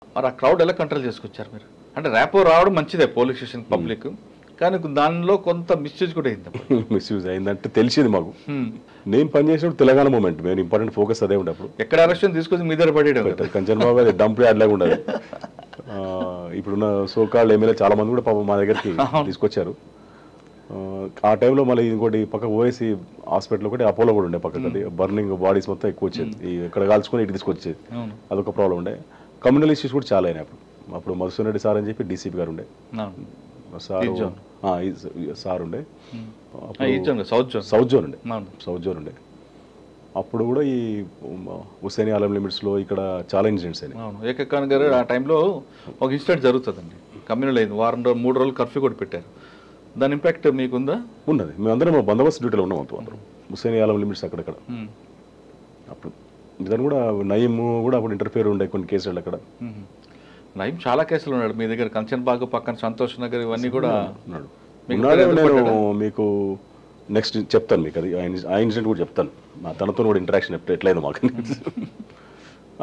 మరి ఆ క్రౌడ్ ఎలా కంట్రోల్ చేసుకొచ్చారు మీరు? అంటే ర్యాపో రావడం మంచిదే పోలీస్ స్టేషన్ పబ్లిక్, కానీ దానిలో కొంత మిస్యూజ్ కూడా అయింది. మిస్యూజ్ అయిందంటే తెలిసింది మాకు. నేను పనిచేసినప్పుడు తెలంగాణ మూమెంట్ మేము ఇంపార్టెంట్ ఫోకస్ అదే ఉండేప్పుడు. ఎక్కడ అరెస్ట్ తీసుకొచ్చి మీ దగ్గర పడేయడం కంచన్ బాబు అది డంప్ యార్డ్ లాగా ఉండదు. ఇప్పుడున్న సోకాల్డ్ ఎమ్మెల్యే చాలా మంది కూడా పాపం మా దగ్గరికి తీసుకొచ్చారు. ఆ టైంలో మళ్ళీ ఇంకోటి పక్క ఓఎస్సీ హాస్పిటల్ ఒకటి అపోలో కూడా ఉండే పక్కకి, అది బర్నింగ్ బాడీస్ మొత్తం ఎక్కువ వచ్చేది, ఇక్కడ కాల్చుకొని ఇటు తీసుకొచ్చేది, అదొక ప్రాబ్లం ఉండే. కమ్యూనల్ ఇష్యూస్ కూడా చాలా అయినాయి అప్పుడు మధుసూదన్ రెడ్డి సార్ అని చెప్పి డీసీపీ గారు ఉండే సార్ ఉండే, సౌత్ జోన్ ఉండే. అప్పుడు కూడా ఈ హుస్సేన్ ఆలం లిమిట్స్లో ఇక్కడ చాలా ఇన్సిడెంట్స్ అయినాయి. ఏకే ఖాన్ గారు ఆ టైంలో ఒక ఇన్సిడెంట్ జరుగుతుందండి, కమ్యూనల్ అయింది, వారం 3 రోజులు కర్ఫ్యూ కూడా పెట్టారు. దాని ఇంపాక్ట్ మీకుందా? ఉన్నది. మేమందరం బందోబస్తు డ్యూటీలో ఉన్నాం అందరం, హుస్సేన్ ఆలం లిమిట్స్ అక్కడక్కడ. అప్పుడు దాన్ని కూడా నయీం కూడా అప్పుడు ఇంటర్ఫియర్ ఉండే కొన్ని కేసులు అక్కడ. నయీం చాలా కేసులు ఉన్నాడు మీ దగ్గర, కంచన్ బాగ్ పక్కన సంతోష్ నగర్ ఇవన్నీ కూడా ఉన్నాడు. నేను మీకు నెక్స్ట్ చెప్తాను, మీకు అది ఆ ఇన్సిడెంట్ కూడా చెప్తాను, తనతో కూడా ఇంటరాక్షన్ ఎట్లయిందో మాకు.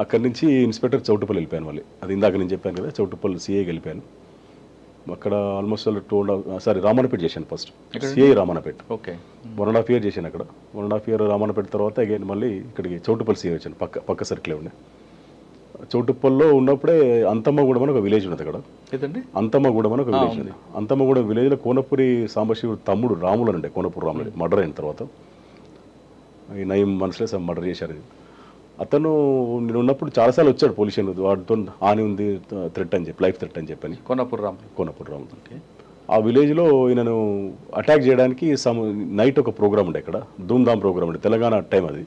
అక్కడి నుంచి ఇన్స్పెక్టర్ చౌటుపల్లి వెళ్ళిపోయాను మళ్ళీ, అది ఇందాక నేను చెప్పాను కదా, చౌటుపల్లి సిఐకి వెళ్ళిపోయాను. అక్కడ ఆల్మోస్ట్ 2.5 రామన్నపేట చేశాను first, CI Ramannapet. Okay, 1.5 year చేశాను అక్కడ. 1.5 year రామన్నపేట తర్వాత అగైన్ మళ్ళీ ఇక్కడికి చౌటుపల్లి సిఐ వచ్చాను, పక్క సర్కిలే ఉండే. చౌటుప్పల్లో ఉన్నప్పుడే అంతమ్మగూడెం అని ఒక విలేజ్ ఉంది అక్కడ. అంతమ్మగూడెం అని ఒక విలేజ్ ఉంది. అంతమ్మగూడెం విలేజ్లో కోనపురి సాంబశివుడు తమ్ముడు రాములు అంటే కోనపూరి రాములు మర్డర్ అయిన తర్వాత ఈ నయీం మనసులో మర్డర్ చేశారు. అతను నేను ఉన్నప్పుడు చాలాసార్లు వచ్చాడు పోలీస్ స్టేషన్, వాటితో హాని ఉంది, థ్రెట్ అని చెప్పి, లైఫ్ థ్రెట్ అని చెప్పని. కోనపూరి రాములు ఆ విలేజ్లో ఈయనను అటాక్ చేయడానికి నైట్ ఒక ప్రోగ్రామ్ ఉండే ఇక్కడ, ధూమ్ధామ్ ప్రోగ్రామ్ ఉండే, తెలంగాణ టైం అది,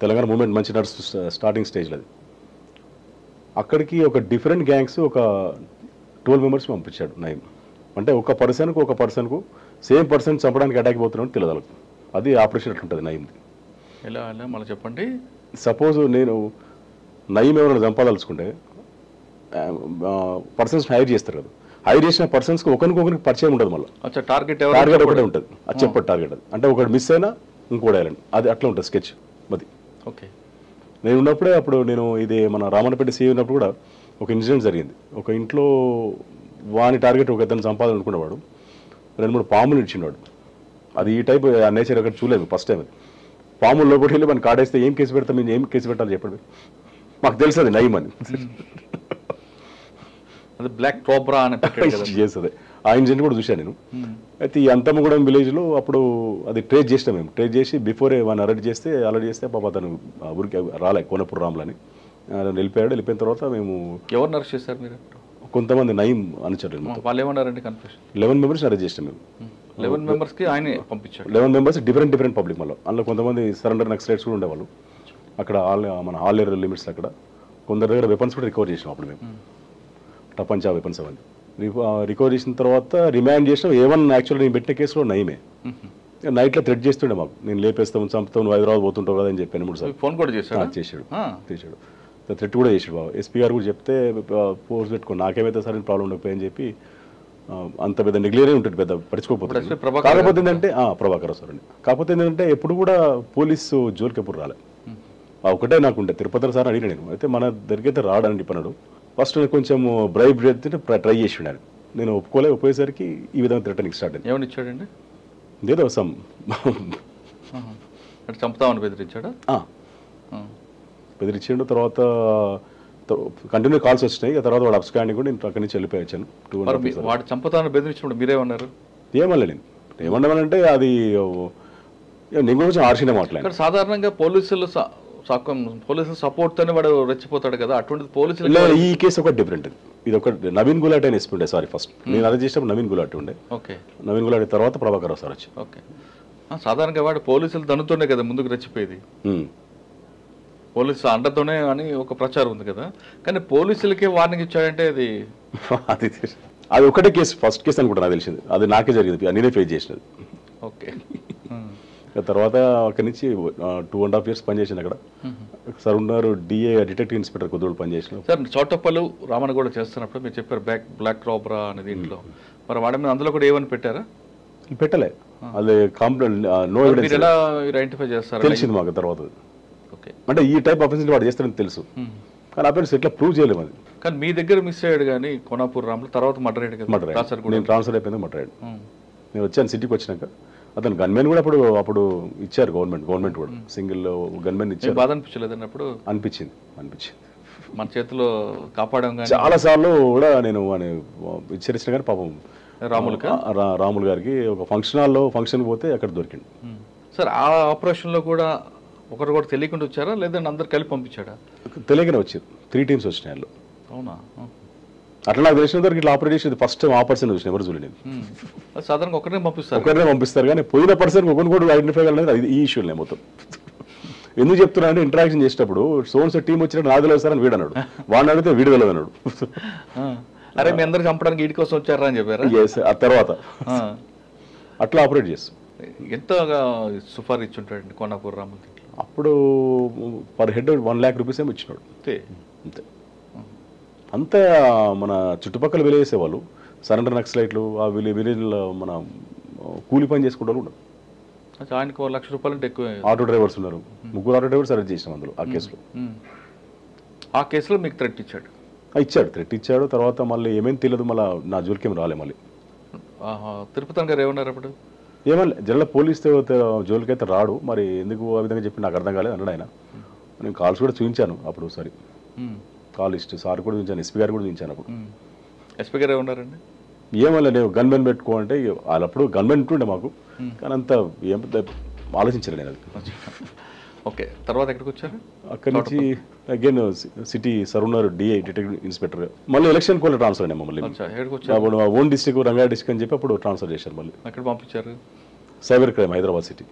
తెలంగాణ మూమెంట్ మంచి నడుస్తు స్టార్టింగ్ స్టేజ్లో అది. అక్కడికి ఒక డిఫరెంట్ గ్యాంగ్స్ ఒక 12 members పంపించాడు నయీం. అంటే ఒక పర్సన్కు సేమ్ పర్సన్ చంపడానికి అటాక్ పోతున్నాడు తెలియదు. అది ఆపరేషన్ అట్లుంటుంది నయీంది. ఎలా మళ్ళీ చెప్పండి. సపోజ్ నేను నయీం ఎవరైనా చంపాదలుచుకుంటే పర్సన్స్ హైర్ చేస్తారు కదా, హైర్ చేసిన పర్సన్స్కి ఒకరికి పరిచయం ఉండదు, మళ్ళీ టార్గెట్ ఒకటే ఉంటుంది, అది చెప్పడు టార్గెట్ అది. అంటే ఒకటి మిస్ అయినా ఇంకోటి వేయాలండి, అది అట్లా ఉంటుంది స్కెచ్ అది. ఓకే, నేను ఉన్నప్పుడే అప్పుడు నేను ఇది మన రామన్నపేట సీఏ ఉన్నప్పుడు కూడా ఒక ఇన్సిడెంట్ జరిగింది. ఒక ఇంట్లో వాని టార్గెట్ ఒక ఇద్దరిని చంపాలనుకునేవాడు, 2-3 పాములు ఇచ్చిండాడు. అది ఈ టైప్ ఆ నేచర్ అక్కడ చూడలేదు ఫస్ట్ టైం. అది పాముల్లో కూడా వెళ్ళి మనం కాడేస్తే ఏం కేసు పెడతాం, మేము ఏం కేసు పెట్టాలి చెప్పండి, మాకు తెలుసు అది నయీం అని. అది బ్లాక్ కోబ్రా అని చేస్తుంది. ఆ ఇన్సిడెంట్ కూడా చూశాను నేను. అయితే ఈ అంతమ్మగూడెం విలేజ్లో అప్పుడు అది ట్రేస్ చేసినాం మేము. ట్రేస్ చేసి బిఫోరే వాడిని అరెస్ట్ చేస్తే పాప అతను ఊరికి రాలే, కోనపూరి రాములు అని వెళ్ళిపోయాడు. వెళ్ళిపోయిన తర్వాత మేము ఎవరిని అరెస్ట్ చేశారు మీరు? కొంతమంది నయీం అనుచరులు, వాళ్ళు ఏమన్నారండి? కన్ఫ్యూషన్ 11 members అరెస్ట్ చేసినాం మేము. 11 members ఆయన పంపించాడు. 11 members డిఫరెంట్ పబ్లిక్. మళ్ళీ అందులో కొంతమంది సరెండర్ నక్సలైట్స్ కూడా ఉండేవాళ్ళు అక్కడ, మన ఆల్ లిమిట్స్ అక్కడ. కొందరి దగ్గర వెపన్స్ కూడా రికవర్ చేసినాం అప్పుడు మేము, టపంచా వెపన్స్ అవన్నీ రికవర్ చేసిన తర్వాత రిమాండ్ చేసినాం. యాక్చువల్గా నేను పెట్టిన కేసులో నయీమే. నైట్లో థ్రెట్ చేస్తుండే మాకు, నేను లేపేస్తాము, చంపుతావు, నువ్వు హైదరాబాద్ పోతుంటావు కదా అని చెప్పాను 3 సార్లు. ఫోన్ కూడా చేశాడు, థ్రెట్ కూడా చేసాడు బాబు. ఎస్పీ గారు కూడా చెప్తే పోస్ట్ పెట్టుకోండి, నాకేమైతే సరైన ప్రాబ్లం ఉండకపోయాయని చెప్పి. అంత పెద్ద నెగ్లియరే ఉంటుంది, పెద్ద పట్టించుకోకపోతుంది. కాకపోతే ఏంటంటే ప్రభాకర్ సార్ అండి, కాకపోతే ఏంటంటే ఎప్పుడు కూడా పోలీసు జోలికి ఎప్పుడు రాలే. ఒకటే నాకుంటే తిరుపతి సార్ అడిగిన నేను, అయితే మన దగ్గరైతే రాడని చెప్పన్నాడు. ఫస్ట్ కొంచెం బ్రైబ్ చేస్తే ట్రై చేసి ఉన్నాను, నేను ఒప్పుకోలేకపోయేసరికి ఈ విధంగా థ్రెటనింగ్ స్టార్ట్ అయింది. ఏమని ఇచ్చాడండి? ఏదో చంపుతామని బెదిరించాడు. తర్వాత కంటిన్యూ కాల్స్ వచ్చినాయి. తర్వాత వాడు అబ్స్కాండింగ్ కూడా నేను అక్కడి నుంచి వెళ్ళిపోయాను. వాడు చంపుతామని బెదిరించినప్పుడు మీరేమన్నారు? ఏమనలేదు. ఏమన్నానంటే అది నేను కొంచెం ఆర్షినే మాట్లాడాను. సాధారణంగా పోలీసుల సపోర్ట్ తోనే వాడు రెచ్చిపోతాడు కదా, అటువంటి పోలీసులు. ఈ కేసు ఒక డిఫరెంట్. ఇది ఒక నవీన్ గులాటి అని ఎస్పీ ఉండే, సారీ ఫస్ట్ నేను అరెస్ట్ చేసినప్పుడు నవీన్ గులాటి ఉండే. ఓకే, నవీన్ గులాటి తర్వాత ప్రభాకర్ సార్ వచ్చి. ఓకే, సాధారణంగా వాడు పోలీసులు తనుతోనే కదా ముందుకు రెచ్చిపోయేది, పోలీసులు అండతోనే అని ఒక ప్రచారం ఉంది కదా. కానీ పోలీసులకే వార్నింగ్ ఇచ్చాడంటే అది ఒకటే కేసు, ఫస్ట్ కేసు అనుకుంటా నాకు తెలిసింది. అది నాకే జరిగింది, నేనే ఫేస్ చేసినది. ఓకే, తర్వాత అక్కడి నుంచి 2.5 years పనిచేసాను అక్కడ. సార్ ఉన్నారు డిఏ డిటెక్టివ్ ఇన్స్పెక్టర్ కొద్దిగా పనిచేసిన. సార్ చౌటప్పలు రామన్ కూడా చేస్తున్నప్పుడు మీరు చెప్పారు బ్లాక్ కోబ్రా అనే దీంట్లో, మరి వాడి మీద అందులో కూడా ఏమని పెట్టారా? పెట్టలే, అది కంప్లైంట్ నో ఎవిడెన్స్. ఎలా ఐడెంటిఫై చేస్తారు? తెలిసింది మాకు తర్వాత. అంటే ఈ టైప్ ఆఫెన్స్ వాడు చేస్తారని తెలుసు, కానీ అఫెన్స్ ఎట్లా ప్రూవ్ చేయలేము అది. కానీ మీ దగ్గర మిస్ అయ్యాడు కానీ కోనాపూర్ రాములు తర్వాత మర్డర్ కదా మర్డర్ నేను ట్రాన్స్ఫర్ అయిపోయింది మర్డర్ నేను వచ్చాను సిటీకి వచ్చినాక అతను గన్మెన్ కూడా అప్పుడు ఇచ్చారు గవర్నమెంట్ కూడా సింగిల్ గన్మెన్ ఇచ్చారు. బాధ అనిపించలేదండి అప్పుడు? అనిపించింది మన చేతిలో కాపాడాం కానీ చాలా సార్లు కూడా నేను హెచ్చరించిన కానీ పాపం రాములు గారికి ఒక ఫంక్షన్ పోతే అక్కడ దొరికింది. సార్ ఆ ఆపరేషన్లో కూడా ఒకరు కూడా తెలియకుండా వచ్చారా లేదంటే అందరు కలిపి పంపించాడా? తెలియకనే వచ్చారు. 3 టీమ్స్ వచ్చినాయి వాళ్ళు. అవునా? అట్లా నాకు తెలిసిన వరకు ఇట్లా ఆపరేట్ చేసేది ఫస్ట్ ఆ పర్సన్ చూసిన ఎవరు చూడలేదు. సాధారణంగా ఒకరినే పంపిస్తారు కానీ పోయిన పర్సన్ ఒకరిని కూడా ఐడెంటిఫై కాలేదు. అది ఈ ఇష్యూలే మొత్తం. ఎందుకు చెప్తున్నా అంటే ఇంటరాక్షన్ చేసేటప్పుడు సోన్స్ టీం వచ్చినట్టు నాది లేదు సార్ అని వీడు అన్నాడు, వాడిని అడిగితే వీడు వెళ్ళదు అన్నాడు. అరే మీ అందరు చంపడానికి వీడి కోసం వచ్చారా అని చెప్పారా? ఆ తర్వాత అట్లా ఆపరేట్ చేస్తాం. ఎంతగా సుఫార్ ఇచ్చుంటాడండి కోనాపూర్ రాములు? అప్పుడు పర్ హెడ్ 1 lakh రూపీస్ ఏమో ఇచ్చినాడు అంతే. అంతా మన చుట్టుపక్కల వెలివేసేవాళ్ళు సరెండర్ నక్సలైట్లు ఆ విలేజ్లో మన కూలి పని చేసుకుంటారు కూడా. ఆయనకు 1 లక్ష రూపాయలు అంటే ఎక్కువ. ఆటో డ్రైవర్స్ ఉన్నారు, 3 ఆటో డ్రైవర్స్ అరెస్ట్ చేసినాం అందులో ఆ కేసులో మీకు థ్రెట్ ఇచ్చాడు? థ్రెట్ ఇచ్చాడు. తర్వాత మళ్ళీ ఏమేమి తెలియదు, మళ్ళీ నా జోలికేం రాలే. మళ్ళీ తిరుపతి గారు ఏమన్నారు అప్పుడు? ఏమన్నా జనరల్ పోలీస్ జోలికి అయితే రాడు, మరి ఎందుకు ఆ విధంగా చెప్పి నాకు అర్థం కాలేదు అన్నాడు ఆయన. నేను కాల్స్ కూడా చూపించాను అప్పుడు ఒకసారి, కాల్ లిస్ట్ సార్ కూడా చూపించాను, ఎస్పీ గారు కూడా చూపించాను. అప్పుడు ఎస్పీ గారు ఏమన్నారండి? ఏమన్నా నేను గన్మెన్ పెట్టుకో అంటే వాళ్ళప్పుడు గన్మెన్ ఉంటుండే మాకు, కానీ అంత ఏం ఆలోచించలేదు నేను అది. ఓకే, తర్వాత ఎక్కడికి వచ్చారు? అక్కడి నుంచి again city సరౌండర్ DI detective inspector. మళ్ళీ ఎలక్షన్ కూడా ట్రాన్స్ఫర్ అయినా మమ్మల్ని అప్పుడు ఓన్ డిస్ట్రిక్ట్ రంగారెడ్డి డిస్ట్రిక్ట్ అని చెప్పి అప్పుడు ట్రాన్స్ఫర్ చేశారు. మళ్ళీ అక్కడ పంపించారు సైబర్ క్రైమ్ హైదరాబాద్ సిటీ.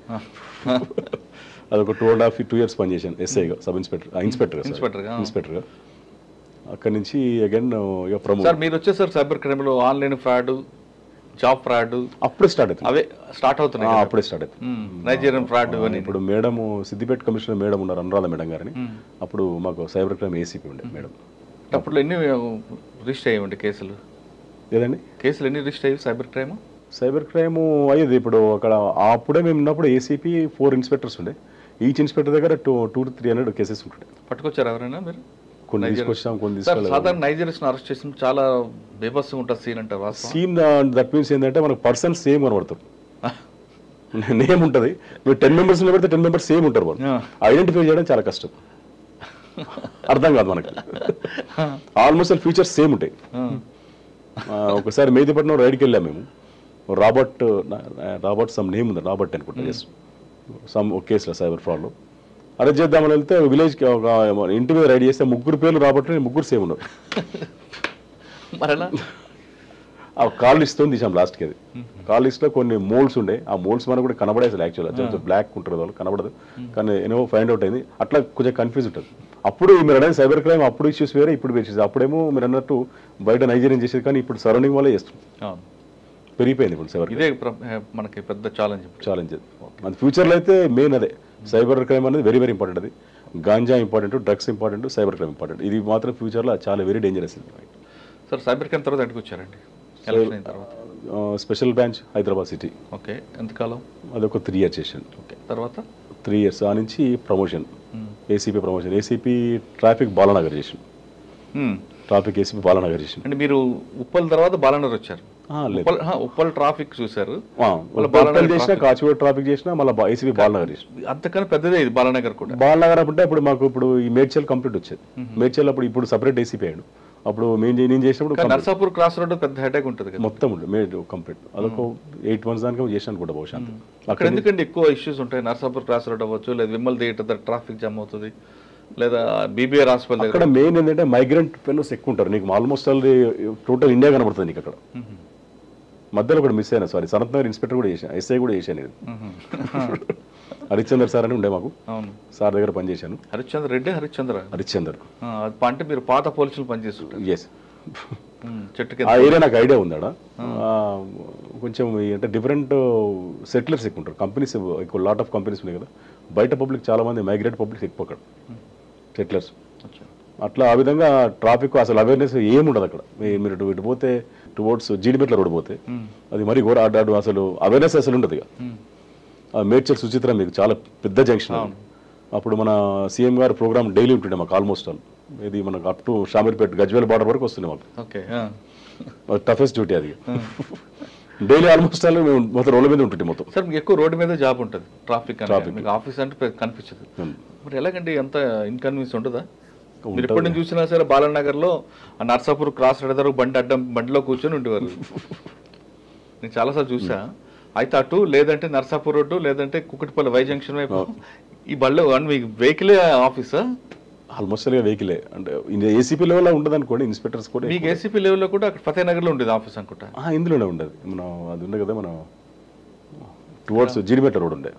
అదొక 2.5 years పనిచేశాను ఎస్ఐగా, సబ్ ఇన్స్పెక్టర్గా. అక్కడి నుంచి అగైన్ ఇక ప్రమోట్. సార్ మీరు వచ్చేసారు సైబర్ క్రైమ్లో ఆన్లైన్ ఫ్రాడ్, జాబ్ ఫ్రాడ్ అప్పుడే స్టార్ట్ అవుతుంది. అవే స్టార్ట్ అవుతున్నాయి. అప్పుడే స్టార్ట్ అవుతుంది. Nigerian fraud. ఇప్పుడు మేడం సిద్దిపేట కమిషనర్ మేడం ఉన్నారు, అనురాధ మేడం గారిని. అప్పుడు మాకు సైబర్ క్రైమ్ ఏసీపీ ఉండే మేడం. అప్పుడు ఎన్ని రిజిస్టర్ అయ్యండి కేసులు? ఏదండి కేసులు ఎన్ని రిజిస్టర్ అయ్యి సైబర్ క్రైమ్ అయ్యేది? ఇప్పుడు అక్కడ అప్పుడే మేము ఉన్నప్పుడు ఏసీపీ 4 ఇన్స్పెక్టర్స్ ఉండే. ఈచ్ ఇన్స్పెక్టర్ దగ్గర 200 to 300 కేసెస్ ఉంటుండే. పట్టుకొచ్చారు ఎవరైనా మీరు? కొన్ని తీసుకొచ్చాం, కొన్ని సాధారణ నైజీరియన్స్ అరెస్ట్ చేసిన చాలా బేబస్గా ఉంటుంది సీన్ అంటారు. సీన్ దట్ మీన్స్ ఏంటంటే మనకు పర్సన్ సేమ్ కనబడతారు, నేమ్ ఉంటుంది. మీరు 10 members పెడితే 10 members సేమ్ ఉంటారు. వాళ్ళు ఐడెంటిఫై చేయడం చాలా కష్టం, అర్థం కాదు మనకి. ఆల్మోస్ట్ ఫీచర్స్ సేమ్ ఉంటాయి. ఒకసారి మెహదీపట్నం రైడ్కి వెళ్ళాం మేము. రాబర్ట్ సమ్ నేమ్ ఉంది, రాబర్ట్ అనుకుంటా, సమ్ ఒక కేసులో సైబర్ ఫ్రాడ్లో అరెస్ట్ చేద్దామని వెళ్తే విలేజ్కి ఒక ఇంటి మీద రైడ్ చేస్తే 3 పేర్లు రాబట్టి 3 సేమ్ ఉన్నారు. ఆ కాల్ లిస్ట్తో తీసాం లాస్ట్కి. అది కాల్ లిస్ట్లో కొన్ని మోల్డ్స్ ఉండే, ఆ మోల్డ్స్ మనకు కూడా కనబడేది అసలు. యాక్చువల్గా బ్లాక్ ఉంటుంది, వాళ్ళు కనబడదు, కానీ ఏమో ఫైండ్ అవుట్ అయింది. అట్లా కొంచెం కన్ఫ్యూజ్ ఉంటుంది. అప్పుడు మీరు అనేది సైబర్ క్రైమ్ అప్పుడు ఇష్యూస్ వేరే, ఇప్పుడు ఇష్యూస్. అప్పుడేమో మీరు అన్నట్టు బయట నైజీరియన్ చేసేది, కానీ ఇప్పుడు సరౌండింగ్ వల్లే చేస్తున్నాం. పెరిగిపోయింది ఇప్పుడు సైబర్. ఇదే మనకి పెద్ద ఛాలెంజ్. మన ఫ్యూచర్లో అయితే మెయిన్ అదే సైబర్ క్రైమ్ అనేది వెరీ వెరీ ఇంపార్టెంట్. అది ganja important, drugs important, cyber crime important. ఇది మాత్రం ఫ్యూచర్లో చాలా very dangerous. Sir cyber crime తర్వాత ఎక్కడికి వచ్చారండి? Special branch Hyderabad city. Okay, ఎంతకాలం? అదొక 3 years చేశాను. ఓకే, తర్వాత 3 years ఆ నుంచి promotion, ACP promotion. ACP traffic Balanagar చేసాను. ట్రాఫిక్ ఏసీపీ బాలానగర్ చేసాను. అంటే మీరు ఉప్పల్ తర్వాత బాలానగర్ వచ్చారు? ఉప్పల్ ట్రాఫిక్ చూసారు, చేసిన కాచిగూడ ట్రాఫిక్ చేసిన, మళ్ళీ ఏసీపీ బాలనగర్ చేసిన. అంతకన్నా పెద్దదే ఇది బాలనగర్ కూడా. బాలనగర్ అంటే ఇప్పుడు మాకు ఇప్పుడు ఈ మేడ్చల్ కంప్లీట్ వచ్చేది. మేడ్చల్ ఇప్పుడు సపరేట్ ఏసీపీ అయ్యాడు. అప్పుడు నేను చేసినప్పుడు నర్సాపూర్ క్రాస్ రోడ్ పెద్ద హెడేక్ ఉంటుంది మొత్తం ఉంటుంది కంప్లీట్. అదొక 8 months దానికి చేసాను కూడా బహుశా. అక్కడ ఎందుకంటే ఎక్కువ ఇష్యూస్ ఉంటాయి. నర్సాపూర్ క్రాస్ రోడ్ అవ్వచ్చు, లేదా విమల్ థియేటర్ ట్రాఫిక్ జామ్ అవుతుంది, లేదా బీబీఆర్ హాస్పిటల్. అక్కడ మెయిన్ ఏంటంటే మైగ్రెంట్ ఫెలోస్ ఎక్కువ ఉంటారు. నీకు ఆల్మోస్ట్ టోటల్ ఇండియా కనబడుతుంది నీకు అక్కడ. మధ్యలో కూడా మిస్ అయినా, సారీ, సనత్ నగర్ ఇన్స్పెక్టర్ కూడా చేశాను, ఎస్ఐ కూడా చేశాను. ఇది హరిశ్చందర్ సార్ అని ఉండే మాకు, సార్ దగ్గర పనిచేశాను. హరిశ్చంద్ర రెడ్డి, హరిశ్చంద్ర అంటే మీరు పాత పోలీసులు పనిచేస్తుంటారు. ఎస్, ఆ ఏరియా నాకు ఐడియా ఉందా. కొంచెం అంటే డిఫరెంట్ సెటిలర్స్ ఎక్కువ ఉంటారు, కంపెనీస్ ఎక్కువ, లాట్ ఆఫ్ కంపెనీస్ ఉన్నాయి కదా. బయట పబ్లిక్ చాలా మంది మైగ్రేట్ పబ్లిక్ ఎక్కువ అక్కడ, సెటిలర్స్. అట్లా ఆ విధంగా ట్రాఫిక్ అసలు అవేర్నెస్ ఏముండదు అక్కడ. మీరు ఇటు పోతే టువర్డ్స్ జీడిమెట్ల రోడ్ పోతే అది మరీ ఘోర అడ్డాడు, అసలు అవేర్నెస్ అసలు ఉండదు. ఇక మేడ్చల్ సుచిత్ర మీకు చాలా పెద్ద జంక్షన్. అప్పుడు మన సీఎం గారు ప్రోగ్రామ్ డైలీ ఉంటుండే మాకు ఆల్మోస్ట్ ఆల్. ఇది మనకు up to Shamirpet Gajwel border వరకు వస్తున్నాయి మాకు. ఓకే. టఫెస్ట్ డ్యూటీ అది. డైలీ ఆల్మోస్ట్ అలా మేము మొత్తం రోడ్ల మీద ఉంటుంటే మొత్తం. సార్ మీకు ఎక్కువ రోడ్డు మీద జాబ్ ఉంటుంది, ట్రాఫిక్ మీకు ఆఫీస్ అంటే కనిపించదు. మరి ఎలాగండి ఎంత ఇన్కన్వీనియన్స్ ఉంటుందా? మీరు ఎప్పటి నుంచి చూసినా సరే బాలనగర్లో నర్సాపూర్ క్రాస్ రెడదరు బండిలో కూర్చొని ఉండేవారు. నేను చాలాసార్లు చూసా. అయితే అటు లేదంటే నర్సాపూర్ రోడ్డు లేదంటే కుక్కటిపల్లి వై జంక్షన్ వైపు ఈ బళ్ళు మీకు వెహికలే ఆఫీసా? ఆల్మోస్ట్ వెహికలే అంటే ఏసీపీ లెవెల్లో ఉంటుంది అనుకోండి, ఇన్స్పెక్టర్స్ కూడా. మీకు ఏసీపీ లెవెల్లో కూడా అక్కడ ఫతేనగర్లో ఉండేది ఆఫీస్ అనుకుంటా. ఇందులోనే ఉండదు. మనం అది ఉండే కదా మనం టువర్డ్స్ జీడిమెట్ల రోడ్ ఉండే.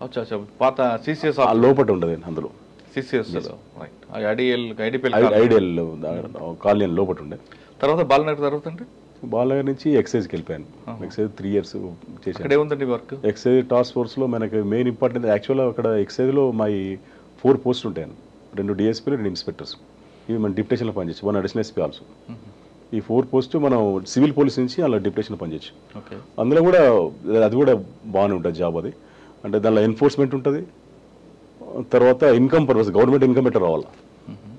అచ్చా పాత సిసిఎస్ లోపల ఉండదు అందులో. సిసిఎస్ ఐడియల్ కాలనీ లోపల ఉండే. తర్వాత బాలనగర్ తర్వాత అంటే బాలనగర్ నుంచి ఎక్సైజ్కి వెళ్ళిపోయాను. ఎక్సైజ్ 3 years చేశాను. అక్కడ ఏముందండి వర్క్? ఎక్సైజ్ టాస్క్ ఫోర్స్లో మనకి మెయిన్ ఇంపార్టెంట్ యాక్చువల్గా అక్కడ ఎక్సైజ్లో మా 4 పోస్టులు ఉంటాయి. 2 డిఎస్పీలు 2 ఇన్స్పెక్టర్స్. ఇవి మన డిప్యుటేషన్లో పనిచేయచ్చు. 1 అడిషనల్ ఎస్పీ ఆల్సో. ఈ 4 పోస్టు మనం సివిల్ పోలీస్ నుంచి అలా డిప్యుటేషన్లో పనిచేయచ్చు. అందులో కూడా అది కూడా బాగానే ఉంటుంది జాబ్ అది. అంటే దానిలో ఎన్ఫోర్స్మెంట్ ఉంటుంది, తర్వాత ఇన్కమ్ పర్పస్ గవర్నమెంట్ ఇన్కమ్ ఎట్లా రావాలి,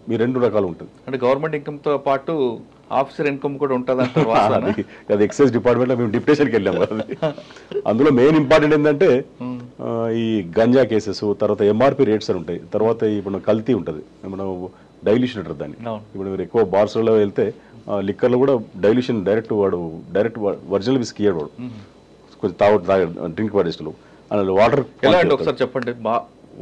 మీ 2 రకాలు ఉంటుంది. అంటే గవర్నమెంట్ ఇన్కమ్తో పాటు ఆఫీసర్ ఇన్కమ్ కూడా ఉంటుంది అంటారు. అది ఎక్సైజ్ డిపార్ట్మెంట్లో మేము డిప్యుటేషన్కి వెళ్ళాము కదా. అందులో మెయిన్ ఇంపార్టెంట్ ఏంటంటే ఈ గంజా కేసెస్, తర్వాత ఎంఆర్పి రేట్స్ అని ఉంటాయి, తర్వాత ఇప్పుడు కల్తీ ఉంటుంది, మనం డైల్యూషన్ అంటారు దాన్ని. ఇప్పుడు మీరు ఎక్కువ బార్స్లో వెళ్తే లిక్కర్లో కూడా డైల్యూషన్ డైరెక్ట్ ఒరిజినల్ విస్కీ ఇయ్యాడు వాడు, కొంచెం డ్రింక్ వాడేస్టులు అలా వాటర్. ఎలా అంటే ఒకసారి చెప్పండి,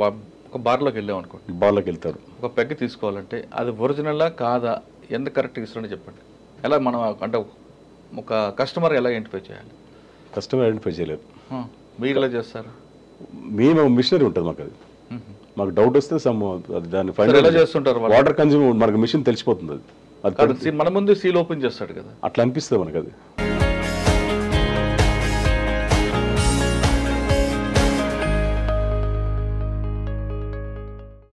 ఒక బార్లోకి వెళ్ళాం అనుకోండి, బార్లోకి వెళ్తారు, ఒక పెగ్ తీసుకోవాలంటే అది ఒరిజినలా కాదా, ఎంత కరెక్ట్గా ఇస్తారని చెప్పండి. ఎలా మనం అంటే ఒక కస్టమర్ ఎలా ఐడెంటిఫై చేయాలి? కస్టమర్ ఐడెంటిఫై చేయలేదు. మీరు ఎలా చేస్తారు? మేము మిషనరీ ఉంటుంది మాకు. అది మాకు డౌట్ వస్తే దాన్ని ఎలా చేస్తుంటారు? వాటర్ కన్జ్యూమ్ మనకు మిషన్ తెలిసిపోతుంది. అది మన ముందు సీల్ ఓపెన్ చేస్తాడు కదా, అట్లా అనిపిస్తుంది మనకు. అది